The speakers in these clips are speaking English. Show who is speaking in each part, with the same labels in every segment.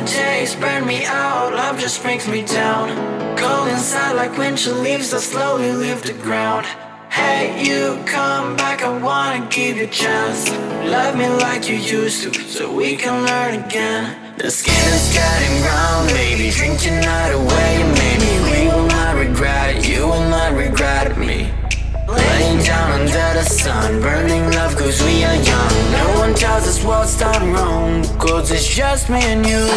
Speaker 1: days burn me out, love just brings me down. Cold inside like windshield leaves that slowly leave the ground. Hey, you come back, I wanna give you a chance. Love me like you used to, so we can learn again. The skin is getting brown, baby, drink your night away. Maybe we will not regret it, you will not regret me. Laying down under the sun, burning love cause we are young. No one tells us what's done wrong, cause it's just me and you.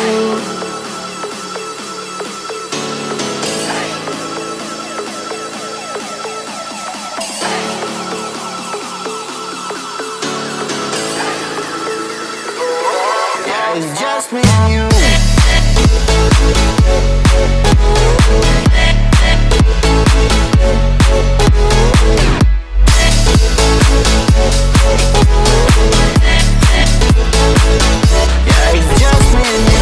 Speaker 1: It's just me and you. Yeah, it's just me and you.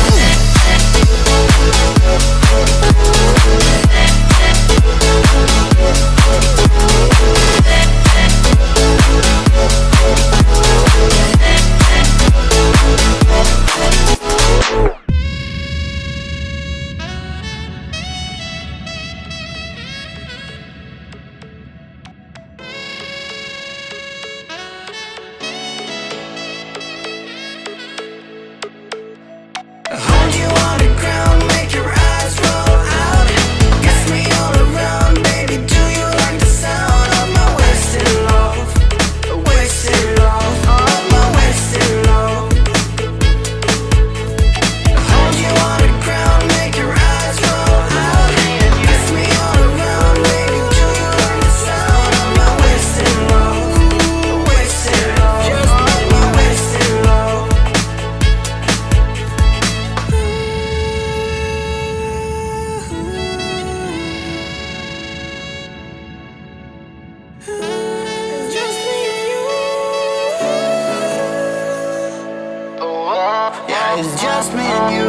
Speaker 1: Hold you on the ground, make your eyes roll out. Kiss me all around, baby, do you like the sound of my wasted love? Wasted love, of my wasted love. Hold you on the ground, make your eyes roll out. Kiss me all around, baby, do you like the sound of my wasted love? Wasted love, just my wasted love. It's just me and you. Yeah, it's just me and you.